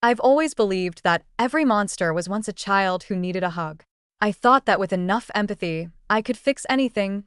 I've always believed that every monster was once a child who needed a hug. I thought that with enough empathy, I could fix anything,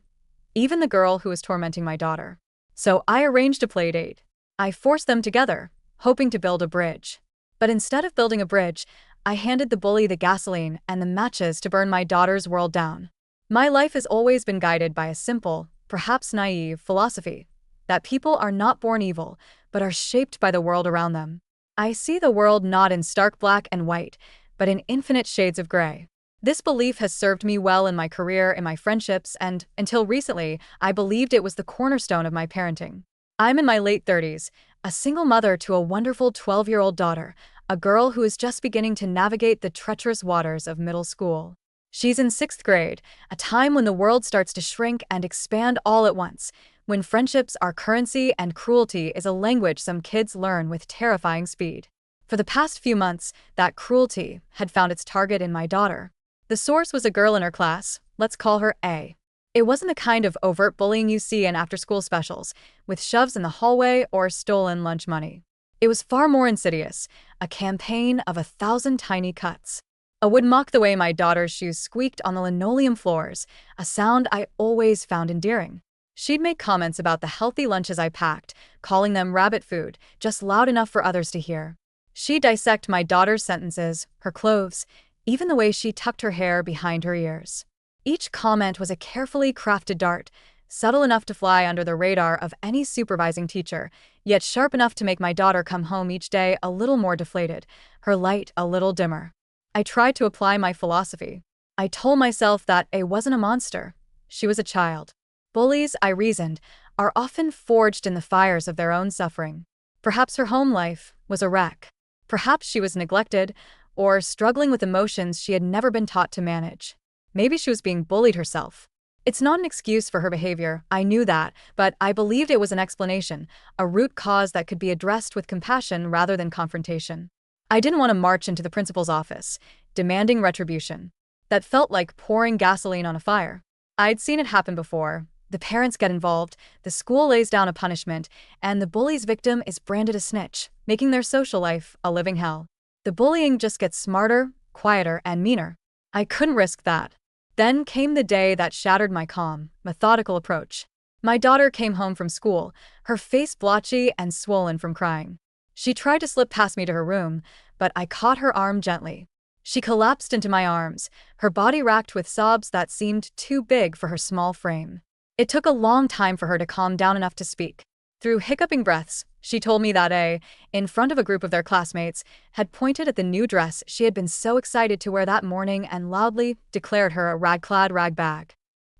even the girl who was tormenting my daughter. So I arranged a playdate. I forced them together, hoping to build a bridge. But instead of building a bridge, I handed the bully the gasoline and the matches to burn my daughter's world down. My life has always been guided by a simple, perhaps naive, philosophy that people are not born evil, but are shaped by the world around them. I see the world not in stark black and white, but in infinite shades of gray. This belief has served me well in my career, in my friendships, and, until recently, I believed it was the cornerstone of my parenting. I'm in my late 30s, a single mother to a wonderful 12-year-old daughter, a girl who is just beginning to navigate the treacherous waters of middle school. She's in 6th grade, a time when the world starts to shrink and expand all at once, when friendships are currency and cruelty is a language some kids learn with terrifying speed. For the past few months, that cruelty had found its target in my daughter. The source was a girl in her class, let's call her A. It wasn't the kind of overt bullying you see in after-school specials, with shoves in the hallway or stolen lunch money. It was far more insidious, a campaign of 1,000 tiny cuts. A would mock the way my daughter's shoes squeaked on the linoleum floors, a sound I always found endearing. She'd make comments about the healthy lunches I packed, calling them rabbit food, just loud enough for others to hear. She'd dissect my daughter's sentences, her clothes, even the way she tucked her hair behind her ears. Each comment was a carefully crafted dart, subtle enough to fly under the radar of any supervising teacher, yet sharp enough to make my daughter come home each day a little more deflated, her light a little dimmer. I tried to apply my philosophy. I told myself that A wasn't a monster. She was a child. Bullies, I reasoned, are often forged in the fires of their own suffering. Perhaps her home life was a wreck. Perhaps she was neglected, or struggling with emotions she had never been taught to manage. Maybe she was being bullied herself. It's not an excuse for her behavior, I knew that, but I believed it was an explanation, a root cause that could be addressed with compassion rather than confrontation. I didn't want to march into the principal's office, demanding retribution. That felt like pouring gasoline on a fire. I'd seen it happen before. The parents get involved, the school lays down a punishment, and the bully's victim is branded a snitch, making their social life a living hell. The bullying just gets smarter, quieter, and meaner. I couldn't risk that. Then came the day that shattered my calm, methodical approach. My daughter came home from school, her face blotchy and swollen from crying. She tried to slip past me to her room, but I caught her arm gently. She collapsed into my arms, her body racked with sobs that seemed too big for her small frame. It took a long time for her to calm down enough to speak. Through hiccuping breaths, she told me that A, in front of a group of their classmates, had pointed at the new dress she had been so excited to wear that morning and loudly declared her a rag-clad ragbag.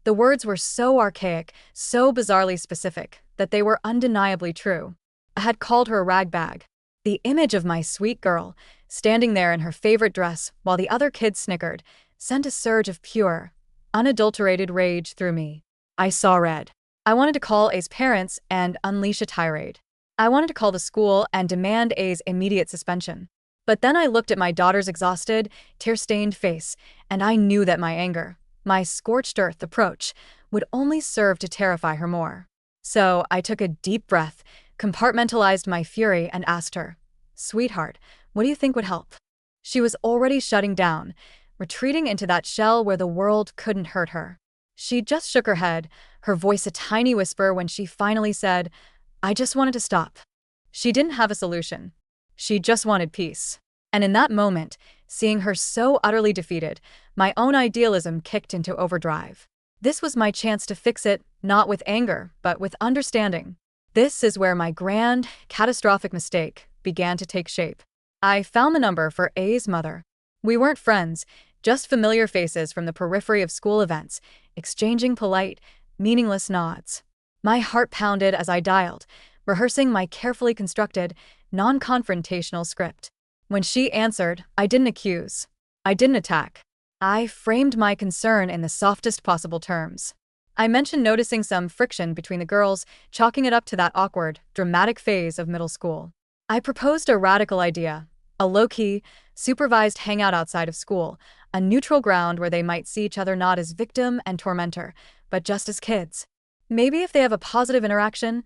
The words were so archaic, so bizarrely specific, that they were undeniably true. I had called her a ragbag. The image of my sweet girl, standing there in her favorite dress while the other kids snickered, sent a surge of pure, unadulterated rage through me. I saw red. I wanted to call A's parents and unleash a tirade. I wanted to call the school and demand A's immediate suspension. But then I looked at my daughter's exhausted, tear-stained face, and I knew that my anger, my scorched earth approach, would only serve to terrify her more. So I took a deep breath, compartmentalized my fury, and asked her, "Sweetheart, what do you think would help?" She was already shutting down, retreating into that shell where the world couldn't hurt her. She just shook her head, her voice a tiny whisper when she finally said, "I just wanted to stop." She didn't have a solution. She just wanted peace. And in that moment, seeing her so utterly defeated, my own idealism kicked into overdrive. This was my chance to fix it, not with anger, but with understanding. This is where my grand, catastrophic mistake began to take shape. I found the number for A's mother. We weren't friends, just familiar faces from the periphery of school events, exchanging polite, meaningless nods. My heart pounded as I dialed, rehearsing my carefully constructed, non-confrontational script. When she answered, I didn't accuse. I didn't attack. I framed my concern in the softest possible terms. I mentioned noticing some friction between the girls, chalking it up to that awkward, dramatic phase of middle school. I proposed a radical idea, a low-key, supervised hangout outside of school, a neutral ground where they might see each other not as victim and tormentor, but just as kids. Maybe if they have a positive interaction,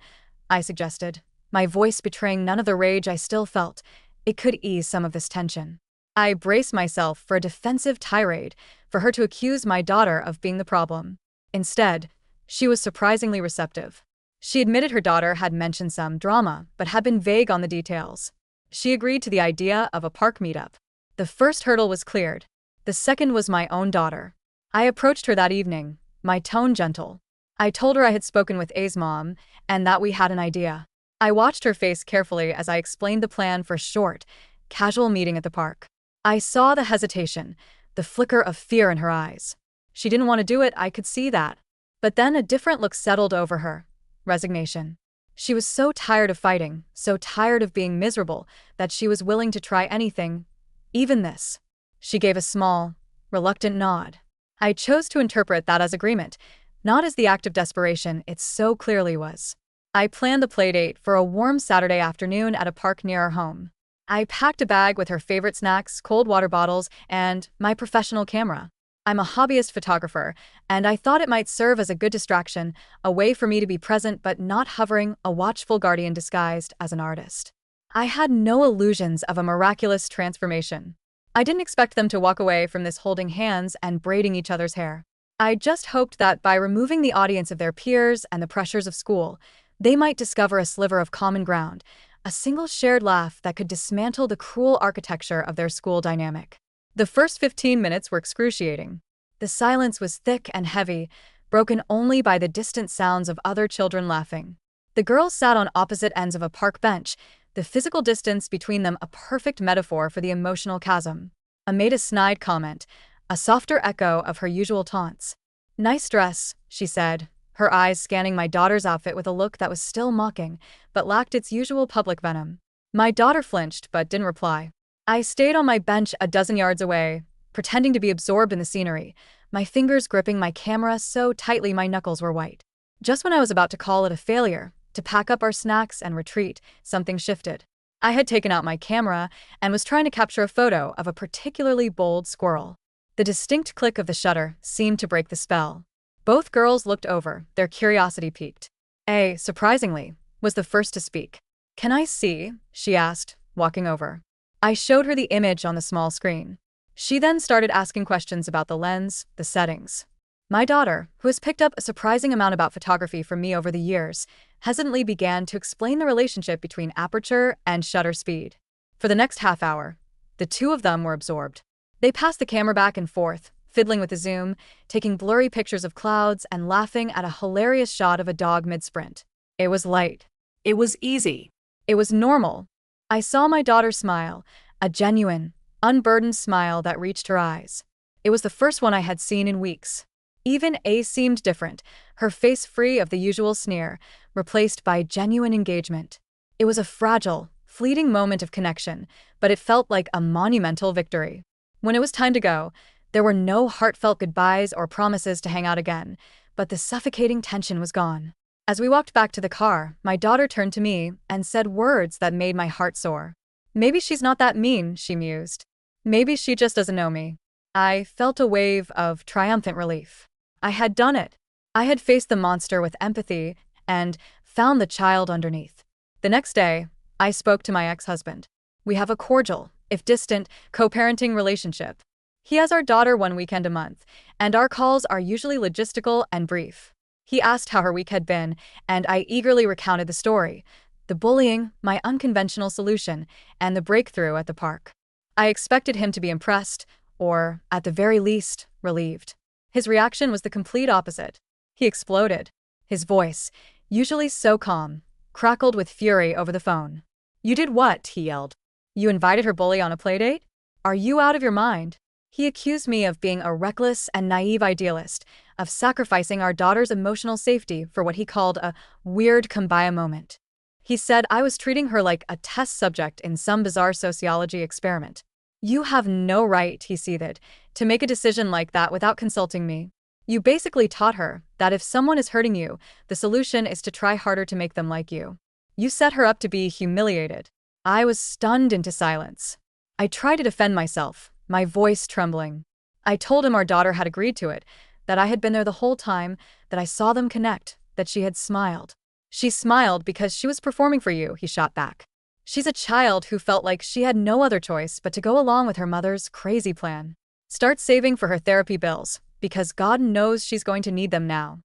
I suggested, my voice betraying none of the rage I still felt, It could ease some of this tension. I braced myself for a defensive tirade, for her to accuse my daughter of being the problem. Instead, she was surprisingly receptive. She admitted her daughter had mentioned some drama, but had been vague on the details. She agreed to the idea of a park meetup. The first hurdle was cleared. The second was my own daughter. I approached her that evening, my tone gentle. I told her I had spoken with A's mom, and that we had an idea. I watched her face carefully as I explained the plan for a short, casual meeting at the park. I saw the hesitation, the flicker of fear in her eyes. She didn't want to do it, I could see that. But then a different look settled over her. Resignation. She was so tired of fighting, so tired of being miserable, that she was willing to try anything, even this. She gave a small, reluctant nod. I chose to interpret that as agreement, not as the act of desperation it so clearly was. I planned the playdate for a warm Saturday afternoon at a park near our home. I packed a bag with her favorite snacks, cold water bottles, and my professional camera. I'm a hobbyist photographer, and I thought it might serve as a good distraction, a way for me to be present but not hovering, a watchful guardian disguised as an artist. I had no illusions of a miraculous transformation. I didn't expect them to walk away from this holding hands and braiding each other's hair. I just hoped that by removing the audience of their peers and the pressures of school, they might discover a sliver of common ground, a single shared laugh that could dismantle the cruel architecture of their school dynamic. The first 15 minutes were excruciating. The silence was thick and heavy, broken only by the distant sounds of other children laughing. The girls sat on opposite ends of a park bench, the physical distance between them a perfect metaphor for the emotional chasm. A made a snide comment, a softer echo of her usual taunts. "Nice dress," she said, her eyes scanning my daughter's outfit with a look that was still mocking, but lacked its usual public venom. My daughter flinched but didn't reply. I stayed on my bench a dozen yards away, pretending to be absorbed in the scenery, my fingers gripping my camera so tightly my knuckles were white. Just when I was about to call it a failure, to pack up our snacks and retreat, something shifted. I had taken out my camera and was trying to capture a photo of a particularly bold squirrel. The distinct click of the shutter seemed to break the spell. Both girls looked over, their curiosity piqued. A, surprisingly, was the first to speak. "Can I see?" she asked, walking over. I showed her the image on the small screen. She then started asking questions about the lens, the settings. My daughter, who has picked up a surprising amount about photography from me over the years, hesitantly began to explain the relationship between aperture and shutter speed. For the next half hour, the two of them were absorbed. They passed the camera back and forth, fiddling with the zoom, taking blurry pictures of clouds and laughing at a hilarious shot of a dog mid-sprint. It was light. It was easy. It was normal. I saw my daughter smile, a genuine, unburdened smile that reached her eyes. It was the first one I had seen in weeks. Even A seemed different, her face free of the usual sneer, replaced by genuine engagement. It was a fragile, fleeting moment of connection, but it felt like a monumental victory. When it was time to go, there were no heartfelt goodbyes or promises to hang out again, but the suffocating tension was gone. As we walked back to the car, my daughter turned to me and said words that made my heart soar. "Maybe she's not that mean," she mused. "Maybe she just doesn't know me." I felt a wave of triumphant relief. I had done it. I had faced the monster with empathy and found the child underneath. The next day, I spoke to my ex-husband. We have a cordial, if distant, co-parenting relationship. He has our daughter one weekend a month, and our calls are usually logistical and brief. He asked how her week had been, and I eagerly recounted the story, the bullying, my unconventional solution, and the breakthrough at the park. I expected him to be impressed, or, at the very least, relieved. His reaction was the complete opposite. He exploded. His voice, usually so calm, crackled with fury over the phone. "You did what?" he yelled. "You invited her bully on a playdate? Are you out of your mind?" He accused me of being a reckless and naive idealist, of sacrificing our daughter's emotional safety for what he called a weird kumbaya moment. He said I was treating her like a test subject in some bizarre sociology experiment. "You have no right," he seethed, "to make a decision like that without consulting me. You basically taught her that if someone is hurting you, the solution is to try harder to make them like you. You set her up to be humiliated." I was stunned into silence. I tried to defend myself, my voice trembling. I told him our daughter had agreed to it, that I had been there the whole time, that I saw them connect, that she had smiled. "She smiled because she was performing for you," he shot back. She's a child who felt like she had no other choice but to go along with her mother's crazy plan. Start saving for her therapy bills, because God knows she's going to need them now.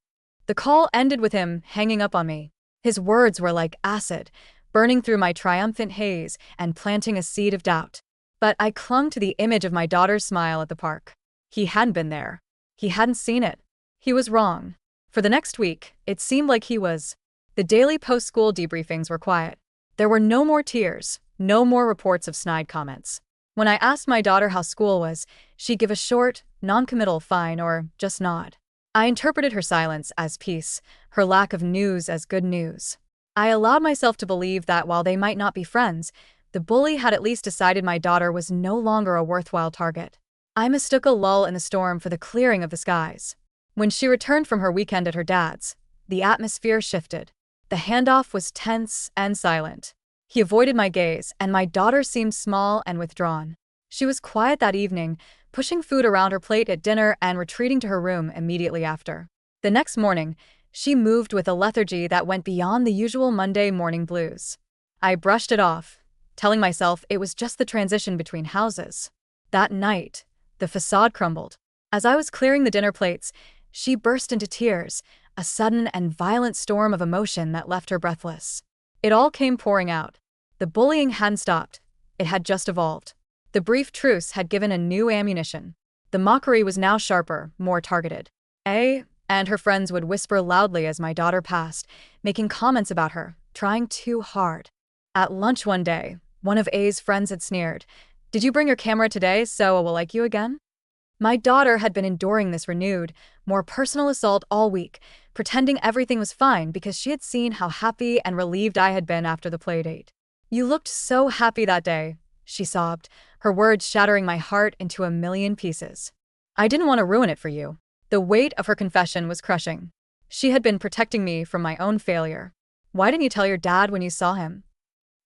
The call ended with him hanging up on me. His words were like acid, burning through my triumphant haze and planting a seed of doubt. But I clung to the image of my daughter's smile at the park. He hadn't been there. He hadn't seen it. He was wrong. For the next week, it seemed like he was. The daily post-school debriefings were quiet. There were no more tears, no more reports of snide comments. When I asked my daughter how school was, she'd give a short, non-committal fine or just nod. I interpreted her silence as peace, her lack of news as good news. I allowed myself to believe that while they might not be friends, the bully had at least decided my daughter was no longer a worthwhile target. I mistook a lull in the storm for the clearing of the skies. When she returned from her weekend at her dad's, the atmosphere shifted. The handoff was tense and silent. He avoided my gaze, and my daughter seemed small and withdrawn. She was quiet that evening, pushing food around her plate at dinner and retreating to her room immediately after. The next morning, she moved with a lethargy that went beyond the usual Monday morning blues. I brushed it off, telling myself it was just the transition between houses. That night, the facade crumbled. As I was clearing the dinner plates, she burst into tears, a sudden and violent storm of emotion that left her breathless. It all came pouring out. The bullying hadn't stopped. It had just evolved. The brief truce had given a new ammunition. The mockery was now sharper, more targeted. And her friends would whisper loudly as my daughter passed, making comments about her, trying too hard. At lunch one day, one of A's friends had sneered, "Did you bring your camera today so I will like you again?" My daughter had been enduring this renewed, more personal assault all week, pretending everything was fine because she had seen how happy and relieved I had been after the playdate. "You looked so happy that day," she sobbed, her words shattering my heart into a million pieces. I didn't want to ruin it for you. The weight of her confession was crushing. She had been protecting me from my own failure. "Why didn't you tell your dad when you saw him?"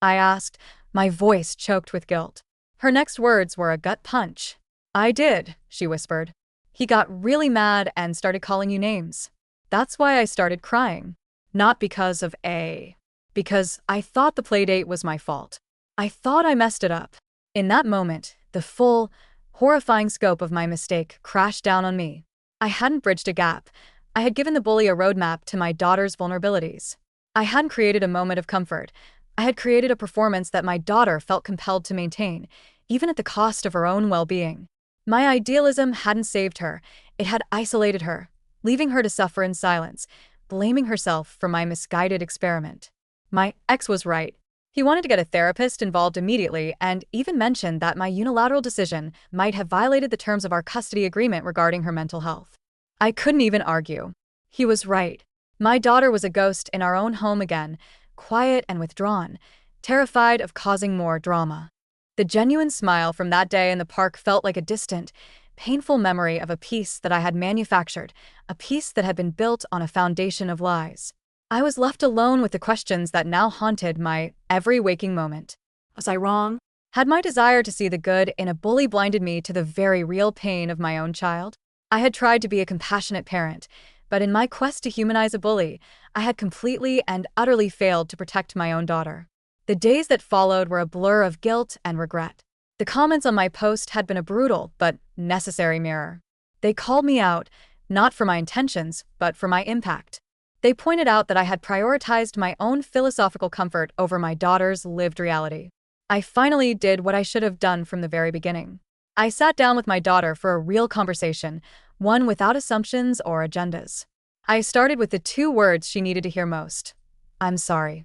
I asked, my voice choked with guilt. Her next words were a gut punch. "I did," she whispered. "He got really mad and started calling you names. That's why I started crying. Not because of A. Because I thought the playdate was my fault. I thought I messed it up." In that moment, the full, horrifying scope of my mistake crashed down on me. I hadn't bridged a gap. I had given the bully a roadmap to my daughter's vulnerabilities. I hadn't created a moment of comfort. I had created a performance that my daughter felt compelled to maintain, even at the cost of her own well-being. My idealism hadn't saved her. It had isolated her, leaving her to suffer in silence, blaming herself for my misguided experiment. My ex was right. He wanted to get a therapist involved immediately and even mentioned that my unilateral decision might have violated the terms of our custody agreement regarding her mental health. I couldn't even argue. He was right. My daughter was a ghost in our own home again, quiet and withdrawn, terrified of causing more drama. The genuine smile from that day in the park felt like a distant, painful memory of a peace that I had manufactured, a peace that had been built on a foundation of lies. I was left alone with the questions that now haunted my every waking moment. Was I wrong? Had my desire to see the good in a bully blinded me to the very real pain of my own child? I had tried to be a compassionate parent, but in my quest to humanize a bully, I had completely and utterly failed to protect my own daughter. The days that followed were a blur of guilt and regret. The comments on my post had been a brutal but necessary mirror. They called me out, not for my intentions, but for my impact. They pointed out that I had prioritized my own philosophical comfort over my daughter's lived reality. I finally did what I should have done from the very beginning. I sat down with my daughter for a real conversation, one without assumptions or agendas. I started with the two words she needed to hear most. "I'm sorry."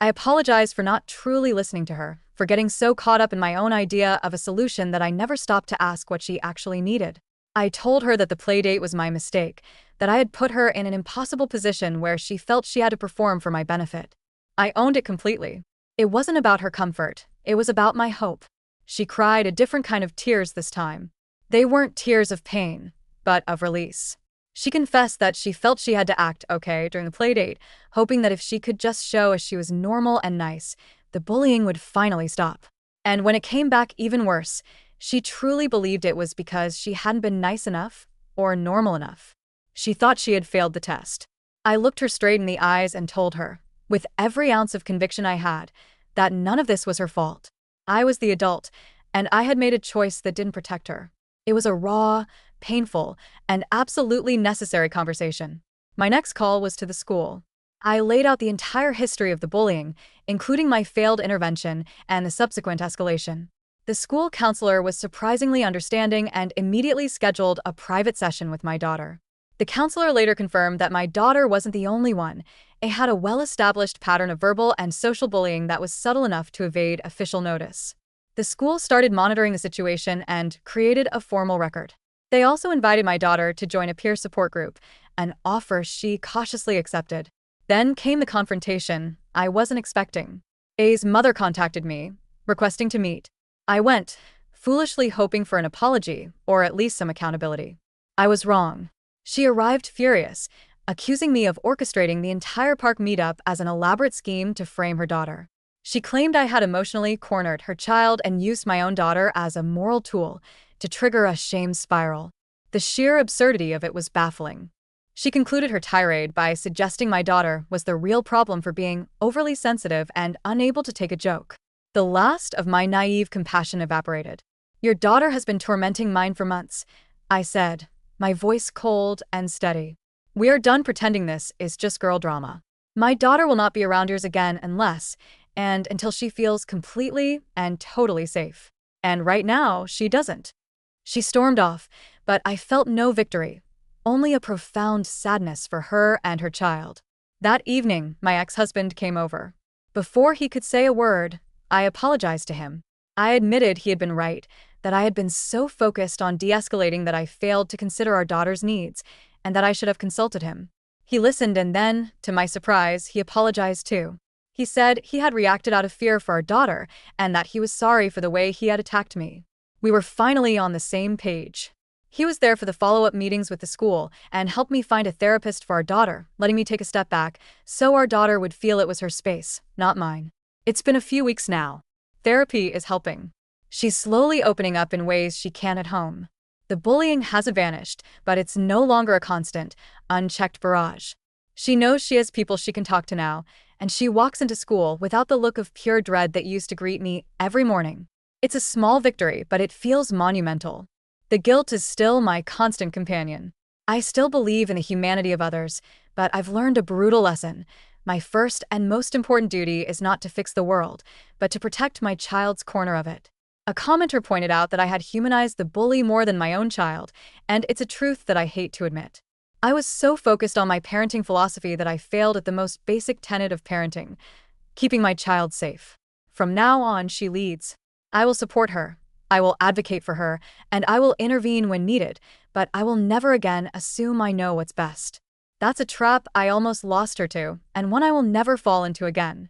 I apologized for not truly listening to her, for getting so caught up in my own idea of a solution that I never stopped to ask what she actually needed. I told her that the playdate was my mistake, that I had put her in an impossible position where she felt she had to perform for my benefit. I owned it completely. It wasn't about her comfort, it was about my hope. She cried a different kind of tears this time. They weren't tears of pain, but of release. She confessed that she felt she had to act okay during the playdate, hoping that if she could just show as she was normal and nice, the bullying would finally stop. And when it came back even worse, she truly believed it was because she hadn't been nice enough or normal enough. She thought she had failed the test. I looked her straight in the eyes and told her, with every ounce of conviction I had, that none of this was her fault. I was the adult, and I had made a choice that didn't protect her. It was a raw, painful, and absolutely necessary conversation. My next call was to the school. I laid out the entire history of the bullying, including my failed intervention and the subsequent escalation. The school counselor was surprisingly understanding and immediately scheduled a private session with my daughter. The counselor later confirmed that my daughter wasn't the only one. It had a well-established pattern of verbal and social bullying that was subtle enough to evade official notice. The school started monitoring the situation and created a formal record. They also invited my daughter to join a peer support group, an offer she cautiously accepted. Then came the confrontation I wasn't expecting. A's mother contacted me, requesting to meet. I went, foolishly hoping for an apology or at least some accountability. I was wrong. She arrived furious, accusing me of orchestrating the entire park meetup as an elaborate scheme to frame her daughter. She claimed I had emotionally cornered her child and used my own daughter as a moral tool to trigger a shame spiral. The sheer absurdity of it was baffling. She concluded her tirade by suggesting my daughter was the real problem for being overly sensitive and unable to take a joke. The last of my naive compassion evaporated. "Your daughter has been tormenting mine for months," I said, my voice cold and steady. "We are done pretending this is just girl drama. My daughter will not be around yours again until she feels completely and totally safe. And right now, she doesn't." She stormed off, but I felt no victory, only a profound sadness for her and her child. That evening, my ex-husband came over. Before he could say a word, I apologized to him. I admitted he had been right, that I had been so focused on de-escalating that I failed to consider our daughter's needs, and that I should have consulted him. He listened and then, to my surprise, he apologized too. He said he had reacted out of fear for our daughter and that he was sorry for the way he had attacked me. We were finally on the same page. He was there for the follow-up meetings with the school and helped me find a therapist for our daughter, letting me take a step back so our daughter would feel it was her space, not mine. It's been a few weeks now. Therapy is helping. She's slowly opening up in ways she can't at home. The bullying hasn't vanished, but it's no longer a constant, unchecked barrage. She knows she has people she can talk to now, and she walks into school without the look of pure dread that used to greet me every morning. It's a small victory, but it feels monumental. The guilt is still my constant companion. I still believe in the humanity of others, but I've learned a brutal lesson. My first and most important duty is not to fix the world, but to protect my child's corner of it. A commenter pointed out that I had humanized the bully more than my own child, and it's a truth that I hate to admit. I was so focused on my parenting philosophy that I failed at the most basic tenet of parenting, keeping my child safe. From now on, she leads. I will support her, I will advocate for her, and I will intervene when needed, but I will never again assume I know what's best. That's a trap I almost lost her to, and one I will never fall into again.